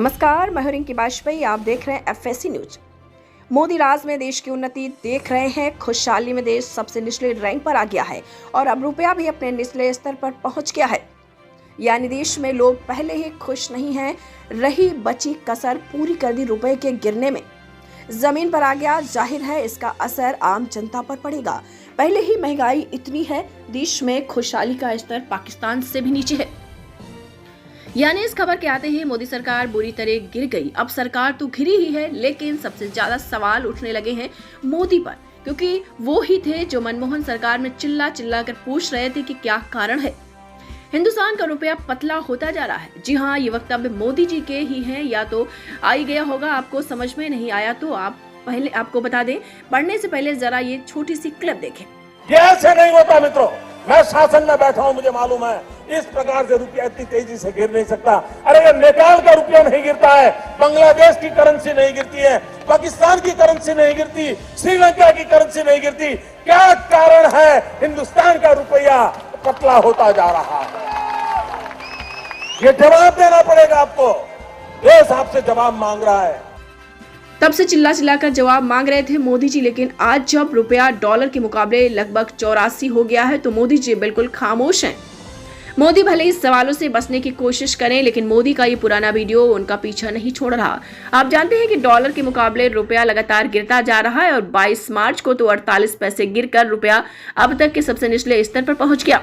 नमस्कार, मैं हूं रिंकी बाजपेयी। आप देख रहे हैं एफएससी न्यूज। मोदी राज में देश की उन्नति देख रहे हैं। खुशहाली में देश सबसे निचले रैंक पर आ गया है और अब रुपया भी अपने निचले स्तर पर पहुंच गया है। यानी देश में लोग पहले ही खुश नहीं हैं, रही बची कसर पूरी कर दी रुपए के गिरने में। जमीन पर आ गया, जाहिर है इसका असर आम जनता पर पड़ेगा। पहले ही महंगाई इतनी है, देश में खुशहाली का स्तर पाकिस्तान से भी नीचे है। यानी इस खबर के आते ही मोदी सरकार बुरी तरह गिर गई। अब सरकार तो घिरी ही है, लेकिन सबसे ज्यादा सवाल उठने लगे हैं मोदी पर, क्योंकि वो ही थे जो मनमोहन सरकार में चिल्ला चिल्ला कर पूछ रहे थे कि क्या कारण है हिंदुस्तान का रुपया पतला होता जा रहा है। जी हाँ, ये वक्तव्य मोदी जी के ही हैं, या तो आ ही गया होगा, आपको समझ में नहीं आया तो आपको बता दें। पढ़ने से पहले जरा ये छोटी सी क्लिप देखें। ये ऐसे नहीं होता मित्रों, मैं शासन में बैठा हूं, मुझे मालूम है इस प्रकार से रुपया इतनी तेजी से गिर नहीं सकता। अरे ये नेपाल का रुपया नहीं गिरता है, बांग्लादेश की करेंसी नहीं गिरती है, पाकिस्तान की करेंसी नहीं गिरती, श्रीलंका की करेंसी नहीं गिरती। क्या कारण है हिंदुस्तान का रुपया पतला होता जा रहा है? ये जवाब देना पड़ेगा आपको। देश आपसे जवाब मांग रहा है। तब से चिल्ला चिल्लाकर जवाब मांग रहे थे मोदी जी, लेकिन आज जब रुपया डॉलर के मुकाबले लगभग 84 हो गया है तो मोदी जी बिल्कुल खामोश हैं। मोदी भले इस सवालों से बचने की कोशिश करें, लेकिन मोदी का ये पुराना वीडियो उनका पीछा नहीं छोड़ रहा। आप जानते हैं कि डॉलर के मुकाबले रुपया लगातार गिरता जा रहा है और 22 मार्च को तो 48 पैसे गिरकर रुपया अब तक के सबसे निचले स्तर पर पहुंच गया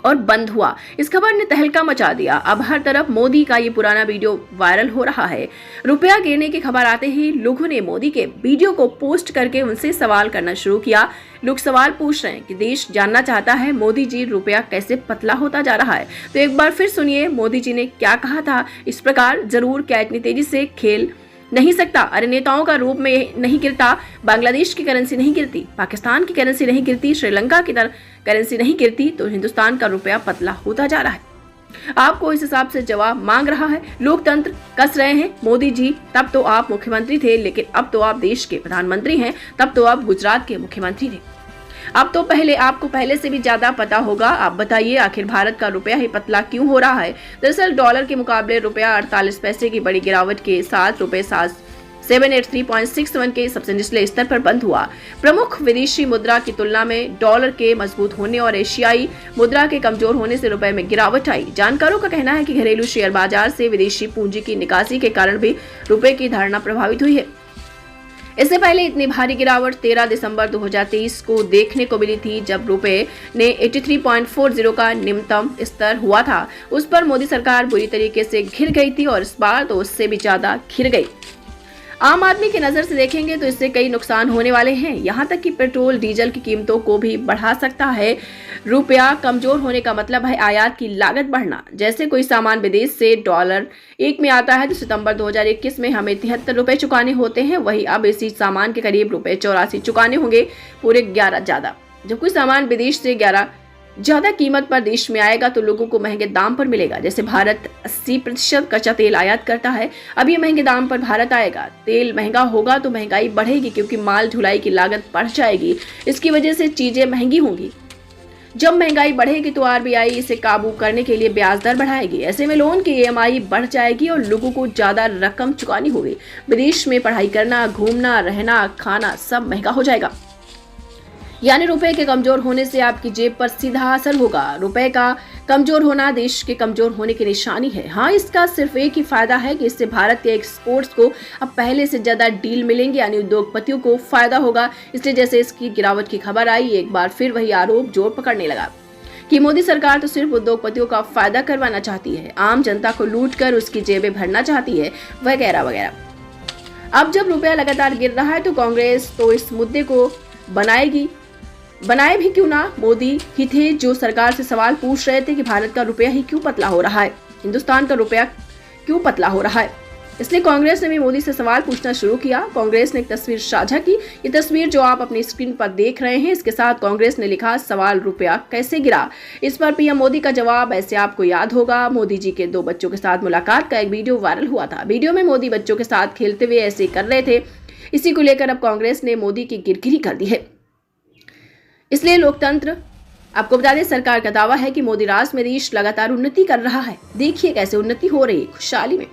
और बंद हुआ। इस खबर ने तहलका मचा दिया। अब हर तरफ मोदी का ये पुराना वीडियो वायरल हो रहा है। रुपया गिरने की खबर आते ही लोगों ने मोदी के वीडियो को पोस्ट करके उनसे सवाल करना शुरू किया। लोग सवाल पूछ रहे हैं कि देश जानना चाहता है मोदी जी रुपया कैसे पतला होता जा रहा है। तो एक बार फिर सुनिए मोदी जी ने क्या कहा था। इस प्रकार जरूर क्या इतनी तेजी से खेल नहीं सकता। अरे नेताओं का रूप में नहीं गिरता, बांग्लादेश की करेंसी नहीं गिरती, पाकिस्तान की करेंसी नहीं गिरती, श्रीलंका की करेंसी नहीं गिरती, तो हिंदुस्तान का रुपया पतला होता जा रहा है। आपको इस हिसाब से जवाब मांग रहा है। लोकतंत्र कस रहे हैं मोदी जी। तब तो आप मुख्यमंत्री थे, लेकिन अब तो आप देश के प्रधानमंत्री हैं। तब तो आप गुजरात के मुख्यमंत्री थे। अब तो आपको पहले से भी ज्यादा पता होगा। आप बताइए, आखिर भारत का रुपया ही पतला क्यों हो रहा है? दरअसल डॉलर के मुकाबले रुपया 48 पैसे की बड़ी गिरावट के साथ रुपये 783.61 के सबसे निचले स्तर पर बंद हुआ। प्रमुख विदेशी मुद्रा की तुलना में डॉलर के मजबूत होने और एशियाई मुद्रा के कमजोर होने से रुपए में गिरावट आई। जानकारों का कहना है कि घरेलू शेयर बाजार से विदेशी पूंजी की निकासी के कारण भी रुपए की धारणा प्रभावित हुई है। इससे पहले इतनी भारी गिरावट 13 दिसंबर 2023 को देखने को मिली थी, जब रुपए ने 83.40 का निम्नतम स्तर हुआ था। उस पर मोदी सरकार बुरी तरीके से घिर गई थी और इस बार तो उससे भी ज्यादा घिर गई। आम आदमी की नजर से देखेंगे तो इससे कई नुकसान होने वाले हैं। यहाँ तक कि पेट्रोल डीजल की कीमतों को भी बढ़ा सकता है। रुपया कमजोर होने का मतलब है आयात की लागत बढ़ना। जैसे कोई सामान विदेश से $1 में आता है तो सितंबर 2021 में हमें 73 रुपए चुकाने होते हैं, वही अब इसी सामान के करीब रुपए 84 चुकाने होंगे, पूरे 11 ज्यादा। जब कोई सामान विदेश से 11 ज्यादा कीमत पर देश में आएगा तो लोगों को महंगे दाम पर मिलेगा। जैसे भारत 80% कच्चा तेल आयात करता है, अब ये महंगे दाम पर भारत आएगा। तेल महंगा होगा तो महंगाई बढ़ेगी, क्योंकि माल ढुलाई की लागत बढ़ जाएगी। इसकी वजह से चीजें महंगी होंगी। जब महंगाई बढ़ेगी तो आरबीआई इसे काबू करने के लिए ब्याज दर बढ़ाएगी। ऐसे में लोन की ईएमआई बढ़ जाएगी और लोगों को ज्यादा रकम चुकानी होगी। विदेश में पढ़ाई करना, घूमना, रहना, खाना सब महंगा हो जाएगा। यानी रुपए के कमजोर होने से आपकी जेब पर सीधा असर होगा। रुपए का कमजोर होना देश के कमजोर होने की निशानी है। हाँ, इसका सिर्फ एक ही फायदा है कि इससे भारत के एक्सपोर्ट्स को अब पहले से ज्यादा डील मिलेंगे, यानी उद्योगपतियों को फायदा होगा। इसलिए जैसे इसकी गिरावट की खबर आई, एक बार फिर वही आरोप जोर पकड़ने लगा कि मोदी सरकार तो सिर्फ उद्योगपतियों का फायदा करवाना चाहती है, आम जनता को लूट कर उसकी जेबें भरना चाहती है, वगैरह वगैरह। अब जब रुपया लगातार गिर रहा है तो कांग्रेस तो इस मुद्दे को बनाए भी क्यों ना। मोदी ही थे जो सरकार से सवाल पूछ रहे थे कि भारत का रुपया ही क्यों पतला हो रहा है, हिंदुस्तान का रुपया क्यों पतला हो रहा है। इसलिए कांग्रेस ने भी मोदी से सवाल पूछना शुरू किया। कांग्रेस ने एक तस्वीर साझा की। ये तस्वीर जो आप अपनी स्क्रीन पर देख रहे हैं, इसके साथ कांग्रेस ने लिखा, सवाल रुपया कैसे गिरा। इस पर पीएम मोदी का जवाब ऐसे आपको याद होगा। मोदी जी के 2 बच्चों के साथ मुलाकात का एक वीडियो वायरल हुआ था। वीडियो में मोदी बच्चों के साथ खेलते हुए ऐसे कर रहे थे। इसी को लेकर अब कांग्रेस ने मोदी की गिरगिरी कर दी है। इसलिए लोकतंत्र, आपको बता दें, सरकार का दावा है कि मोदी राज में देश लगातार उन्नति कर रहा है। देखिए कैसे उन्नति हो रही है खुशहाली में।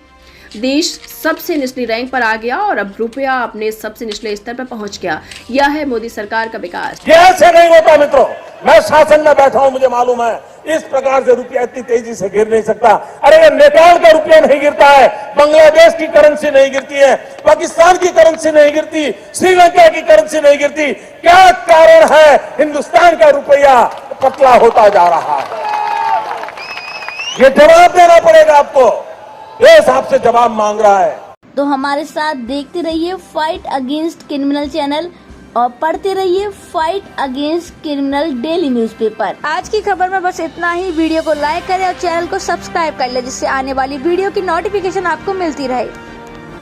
देश सबसे निचली रैंक पर आ गया और अब रुपया अपने सबसे निचले स्तर पर पहुंच गया। यह है मोदी सरकार का विकास। ये ऐसे नहीं होता मित्रों, मैं शासन में बैठा हूं, मुझे मालूम है इस प्रकार से रुपया इतनी तेजी से गिर नहीं सकता। अरे ये नेपाल का रुपया नहीं गिरता है, बांग्लादेश की करेंसी नहीं गिरती है, पाकिस्तान की करेंसी नहीं गिरती, श्रीलंका की करेंसी नहीं गिरती। क्या कारण है हिंदुस्तान का रुपया पतला होता जा रहा है? ये जवाब देना पड़ेगा आपको, देश आपसे जवाब मांग रहा है। तो हमारे साथ देखते रहिए फाइट अगेंस्ट क्रिमिनल चैनल और पढ़ते रहिए fight against criminal daily newspaper. आज की खबर में बस इतना ही। वीडियो को लाइक करें और चैनल को सब्सक्राइब कर ले, जिससे आने वाली वीडियो की नोटिफिकेशन आपको मिलती रहे।